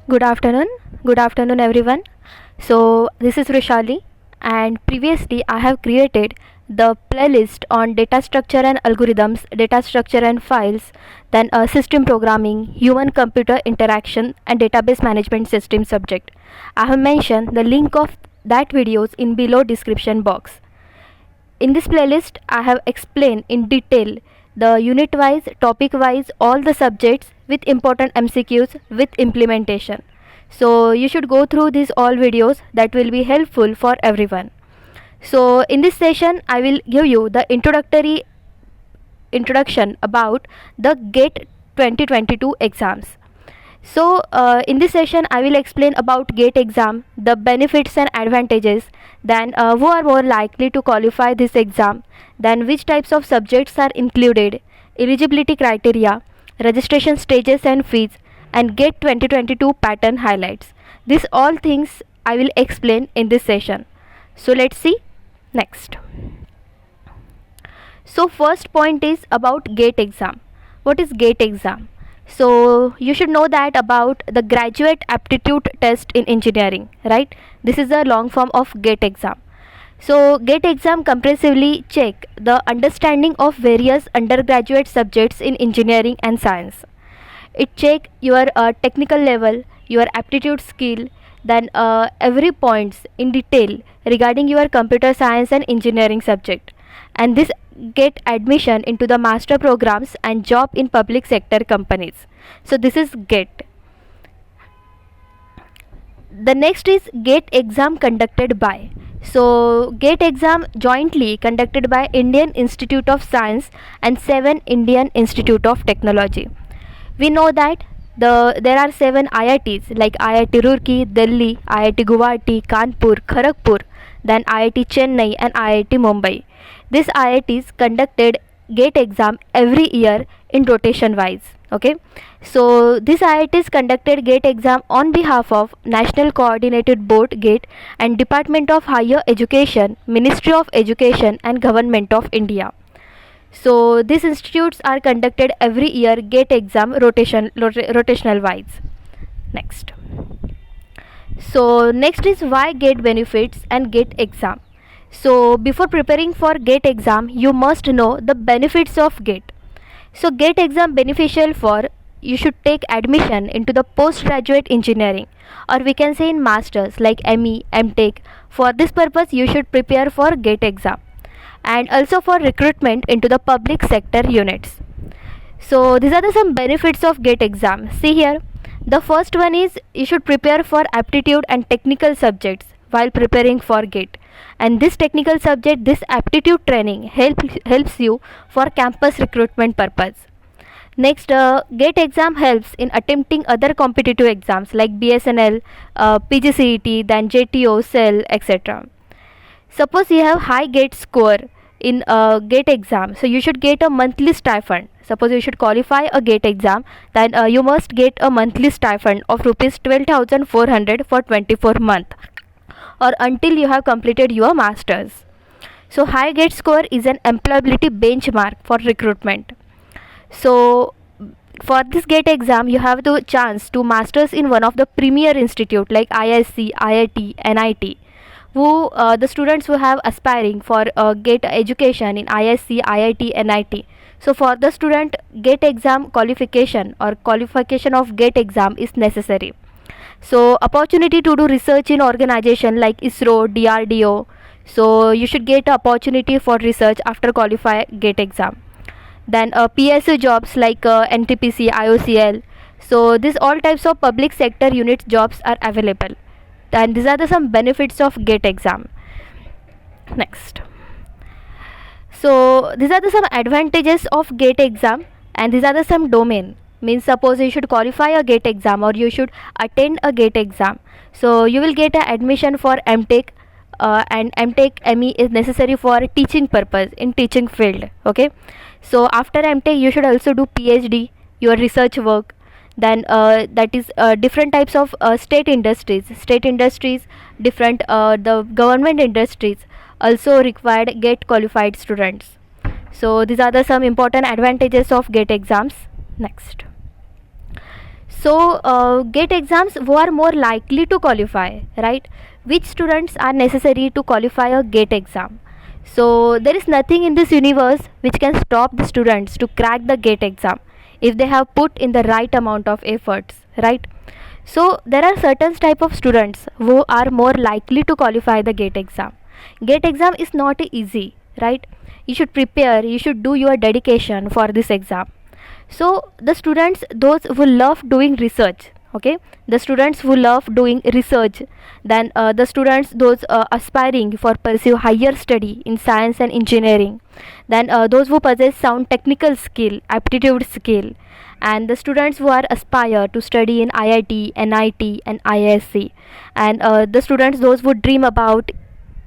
Good afternoon. Good afternoon, everyone. So, this is Vrushali, and previously I have created the playlist on data structure and algorithms, data structure and files, then system programming, human computer interaction, and database management system subject. I have mentioned the link of that videos in below description box. In this playlist, I have explained in detail the unit wise, topic wise, all the subjects with important MCQs with implementation. So, you should go through these all videos that will be helpful for everyone. So, in this session, I will give you the introduction about the GATE 2022 exams. So, in this session, I will explain about GATE exam, the benefits and advantages, then who are more likely to qualify this exam, then which types of subjects are included, eligibility criteria, registration stages and fees, and GATE 2022 pattern highlights. These all things I will explain in this session. So, let's see next. So, first point is about GATE exam. What is GATE exam? So you should know that about the graduate aptitude test in engineering, right? This is a long form of GATE exam. So GATE exam comprehensively check the understanding of various undergraduate subjects in engineering and science. It check your technical level, your aptitude skill, then every points in detail regarding your computer science and engineering subject, and this get admission into the master programs and job in public sector companies. So this is GATE. The next is GATE exam conducted by. So GATE exam jointly conducted by Indian Institute of Science and 7 Indian Institute of Technology. We know that there are 7 IITs like IIT Roorkee, Delhi, IIT Guwahati, Kanpur, Kharagpur, then IIT Chennai and IIT Mumbai. These IITs conducted GATE exam every year in rotation wise. Okay, so these IITs conducted GATE exam on behalf of National Coordinated Board GATE and Department of Higher Education, Ministry of Education and Government of India. So these institutes are conducted every year GATE exam rotational wise. Next. So next is why GATE benefits and GATE exam. So before preparing for GATE exam, you must know the benefits of GATE. So GATE exam beneficial for you should take admission into the postgraduate engineering, or we can say in masters like ME, MTech. For this purpose, you should prepare for GATE exam, and also for recruitment into the public sector units. So these are some benefits of GATE exam. See here, the first one is you should prepare for aptitude and technical subjects while preparing for GATE, and this technical subject, this aptitude training helps you for campus recruitment purpose. Next, GATE exam helps in attempting other competitive exams like BSNL, PGCET, then JTO, CEL, etc. Suppose you have high GATE score in GATE exam, so you should get a monthly stipend. Suppose you should qualify a GATE exam, then you must get a monthly stipend of rupees 12,400 for 24 months, or until you have completed your masters. So high GATE score is an employability benchmark for recruitment. So for this GATE exam, you have the chance to masters in one of the premier institute like ISC, IIT, NIT. Who the students who have aspiring for GATE education in ISC, IIT, NIT. So for the student, GATE exam qualification or qualification of GATE exam is necessary. So opportunity to do research in organization like ISRO, DRDO. So you should get opportunity for research after qualify GATE exam. Then PSU jobs like NTPC, IOCL. So these all types of public sector unit jobs are available, and these are some benefits of GATE exam. Next. So these are some advantages of GATE exam, and these are some domain. Means suppose you should qualify a GATE exam or you should attend a GATE exam. So you will get a admission for MTech, and MTech ME is necessary for teaching purpose in teaching field. Okay. So after MTech you should also do PhD, your research work. Then that is different types of state industries, different the government industries also required GATE qualified students. So these are some important advantages of GATE exams. Next. So GATE exams who are more likely to qualify, right? Which students are necessary to qualify a GATE exam? So there is nothing in this universe which can stop the students to crack the GATE exam if they have put in the right amount of efforts, right? So there are certain type of students who are more likely to qualify the GATE exam. GATE exam is not easy, right? You should prepare, you should do your dedication for this exam. So the students, those who love doing research, okay, the students who love doing research, then the students those aspiring for pursue higher study in science and engineering, then those who possess sound technical skill, aptitude skill, and the students who are aspire to study in IIT, NIT and ISC, and the students those who dream about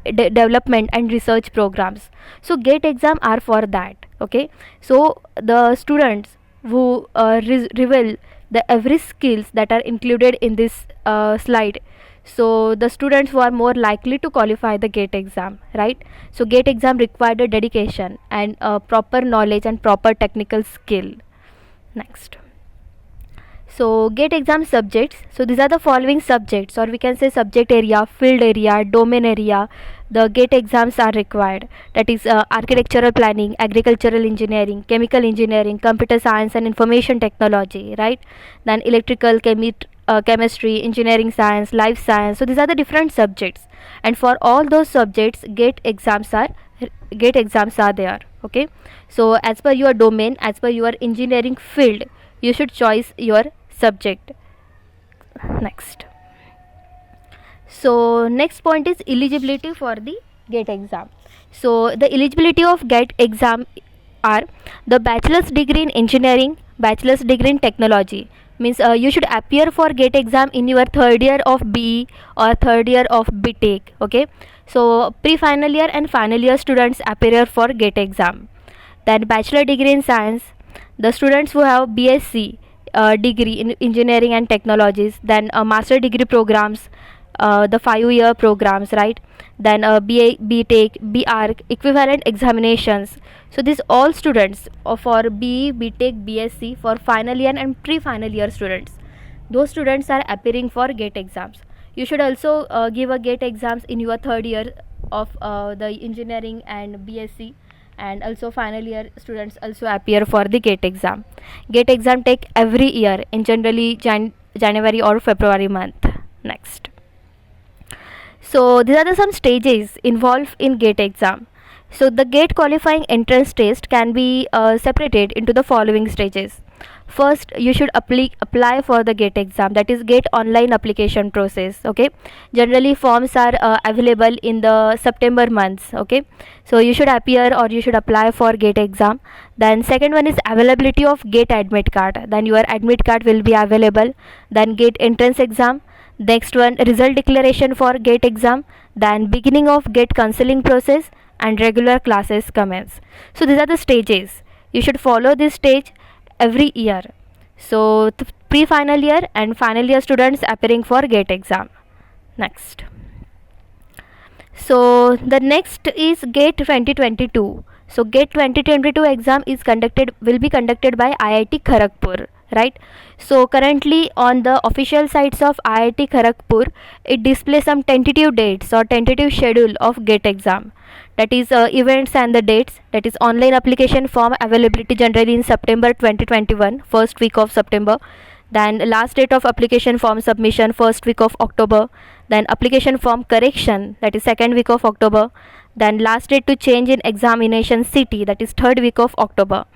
development and research programs. So GATE exam are for that, okay. So the students who reveal the every skills that are included in this slide, so the students who are more likely to qualify the GATE exam, right? So GATE exam required a dedication and proper knowledge and proper technical skill. Next, so GATE exam subjects, so these are the following subjects, or we can say subject area, field area, domain area the GATE exams are required. That is architectural planning, agricultural engineering, chemical engineering, computer science and information technology, right? Then electrical, chemistry, engineering science, life science. So these are the different subjects, and for all those subjects GATE exams are there, okay. So as per your domain, as per your engineering field, you should choose your subject. Next, so next point is eligibility for the GATE exam. So the eligibility of GATE exam are the bachelor's degree in engineering, bachelor's degree in technology, means you should appear for GATE exam in your third year of BE or third year of BTech, okay. So pre-final year and final year students appear for GATE exam. Then bachelor degree in science, the students who have BSc degree in engineering and technologies, then master degree programs, the 5-year programs, right? Then BA, BTech, BArch equivalent examinations. So these all students for BE, BTech, BSc for final year and pre-final year students, those students are appearing for GATE exams. You should also give a GATE exams in your third year of the engineering and BSc, and also final year students also appear for the GATE exam. GATE exam take every year in generally January or February month. Next, so these are some stages involved in GATE exam. So the GATE qualifying entrance test can be separated into the following stages. First, you should apply for the GATE exam, that is GATE online application process, okay. Generally forms are available in the September months, okay. So you should appear or you should apply for GATE exam. Then second one is availability of GATE admit card, then your admit card will be available. Then GATE entrance exam. Next one, result declaration for GATE exam. Then beginning of GATE counseling process and regular classes commence. So these are the stages. You should follow this stage every year. So pre-final year and final year students appearing for GATE exam. Next, so the next is GATE 2022. So GATE 2022 exam will be conducted by IIT Kharagpur, right? So currently on the official sites of IIT Kharagpur, it displays some tentative dates or tentative schedule of GATE exam. That is events and the dates. That is online application form availability generally in September 2021, first week of September. Then last date of application form submission first week of October. Then application form correction, that is second week of October. Then last date to change in examination city, that is third week of October.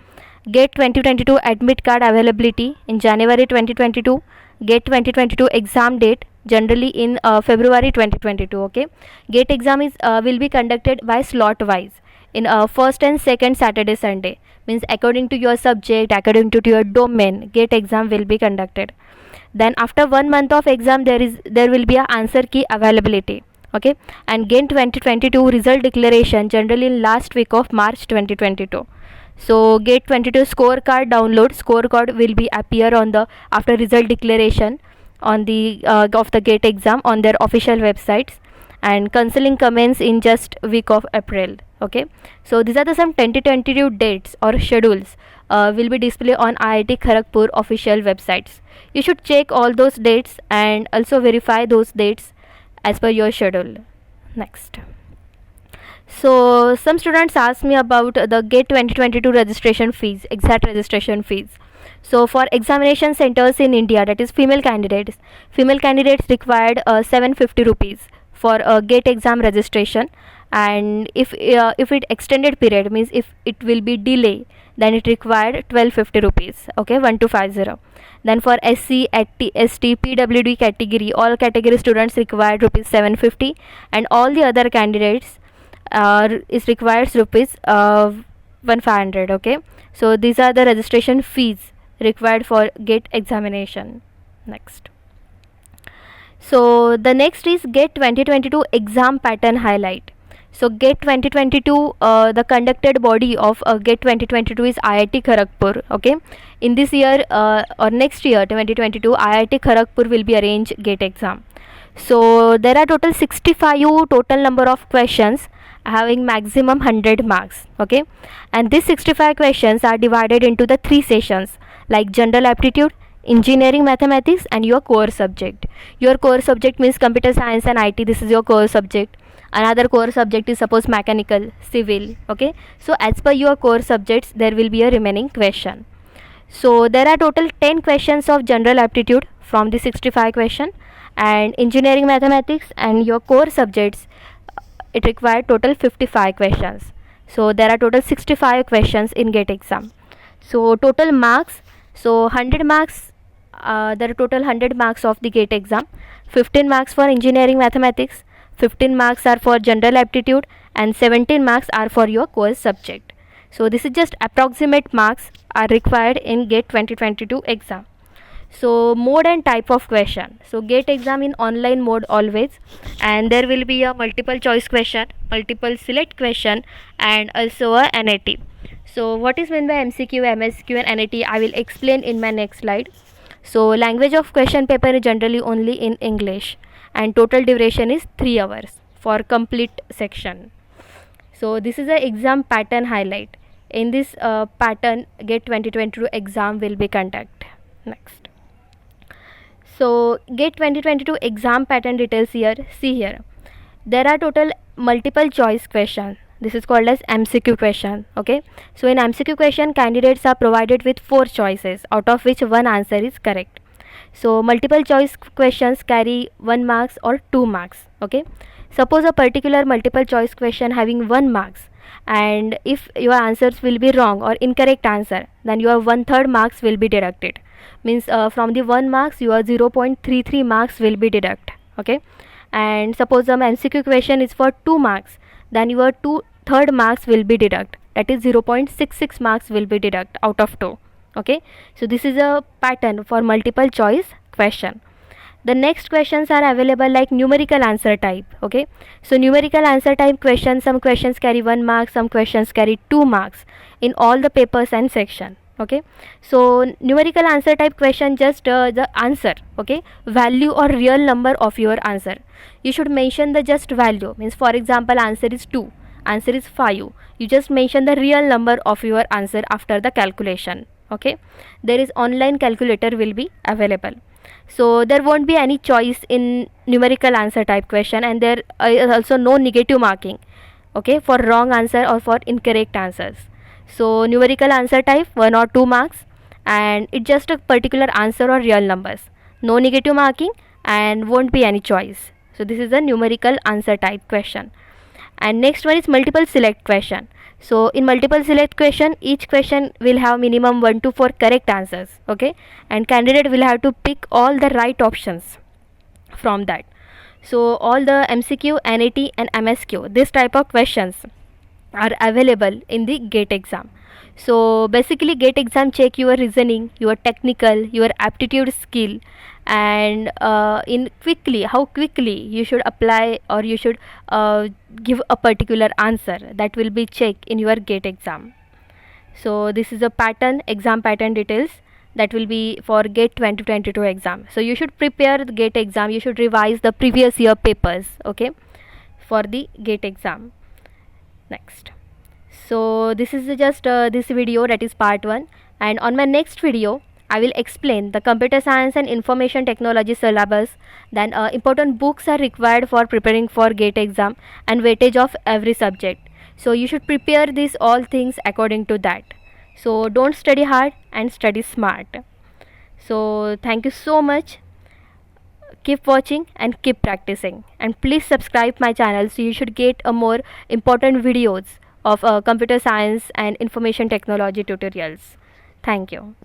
GATE 2022 admit card availability in January 2022. GATE 2022 exam date generally in February 2022, okay. GATE exam will be conducted by slot wise in first and second Saturday Sunday, means according to your subject, according to your domain, GATE exam will be conducted. Then after 1 month of exam there will be a answer key availability, okay. And GATE 2022 result declaration generally in last week of March 2022. So GATE 22 scorecard download, scorecard will be appear on the after result declaration on the of the GATE exam on their official websites, and counseling commence in just week of April, okay. So these are the some tentative dates or schedules will be displayed on IIT Kharagpur official websites. You should check all those dates and also verify those dates as per your schedule. Next. So some students ask me about the GATE 2022 registration fees, exact registration fees. So for examination centers in India, that is female candidates required 750 rupees for a GATE exam registration, and if it extended period, means if it will be delay, then it required 1250 rupees. Okay, 1250. Then for SC, ST, PWD category, all category students required rupees 750, and all the other candidates is requires rupees 1500. Okay, so these are the registration fees required for GATE examination. Next. So the next is GATE 2022 exam pattern highlight. So GATE 2022, the conducted body of GATE 2022 is IIT Kharagpur. Okay, in this year or next year 2022, IIT Kharagpur will be arranged GATE exam. So there are total 65 total number of questions having maximum 100 marks. Okay, and these 65 questions are divided into the 3 sessions like general aptitude, engineering mathematics, and your core subject. Your core subject means computer science and IT. This is your core subject. Another core subject is suppose mechanical, civil. Okay, so as per your core subjects there will be a remaining question. So there are total 10 questions of general aptitude from the 65 question, and engineering mathematics and your core subjects, it required total 55 questions. So there are total 65 questions in GATE exam. So total marks, so 100 marks, there are total 100 marks of the GATE exam. 15 marks for engineering mathematics, 15 marks are for general aptitude, and 17 marks are for your core subject. So this is just approximate marks are required in GATE 2022 exam. So mode and type of question. So GATE exam in online mode always, and there will be a multiple choice question, multiple select question, and also a NAT. So what is meant by MCQ, MSQ and NAT, I will explain in my next slide. So language of question paper is generally only in English, and total duration is 3 hours for complete section. So this is the exam pattern highlight. In this pattern, GATE 2022 exam will be conducted. Next. So GATE 2022 exam pattern details here. See here. There are total multiple choice questions. This is called as MCQ question. Okay. So in MCQ question, candidates are provided with 4 choices, out of which one answer is correct. So multiple choice questions carry 1 marks or 2 marks. Okay. Suppose a particular multiple choice question having 1 marks, and if your answers will be wrong or incorrect answer, then your 1/3 marks will be deducted. Means from the 1 marks your 0.33 marks will be deducted. Okay, and suppose the MCQ question is for 2 marks, then your 2/3 marks will be deducted, that is 0.66 marks will be deducted out of 2. Okay, so this is a pattern for multiple choice question. The next questions are available like numerical answer type. Okay, so numerical answer type questions, some questions carry 1 mark, some questions carry 2 marks in all the papers and section. Okay, so numerical answer type question, just the answer, okay, value or real number of your answer. You should mention the just value, means for example answer is 2, answer is 5, you just mention the real number of your answer after the calculation. Okay, there is online calculator will be available. So there won't be any choice in numerical answer type question, and there is also no negative marking, okay, for wrong answer or for incorrect answers. So numerical answer type 1 or 2 marks, and it's just a particular answer or real numbers, no negative marking and won't be any choice. So this is a numerical answer type question. And next one is multiple select question. So in multiple select question, each question will have minimum 1 to 4 correct answers. Okay, and candidate will have to pick all the right options from that. So all the MCQ, NAT and MSQ, this type of questions are available in the GATE exam. So basically GATE exam check your reasoning, your technical, your aptitude skill, and in quickly how quickly you should apply or you should give a particular answer, that will be checked in your GATE exam. So this is a pattern, exam pattern details that will be for GATE 2022 exam. So you should prepare the GATE exam, you should revise the previous year papers, okay, for the GATE exam. Next. So this is just this video, that is part 1, And on my next video, I will explain the computer science and information technology syllabus. Then important books are required for preparing for GATE exam and weightage of every subject. So you should prepare these all things according to that. So don't study hard and study smart. So thank you so much. Keep watching and keep practicing, and please subscribe my channel so you should get a more important videos of computer science and information technology tutorials. Thank you.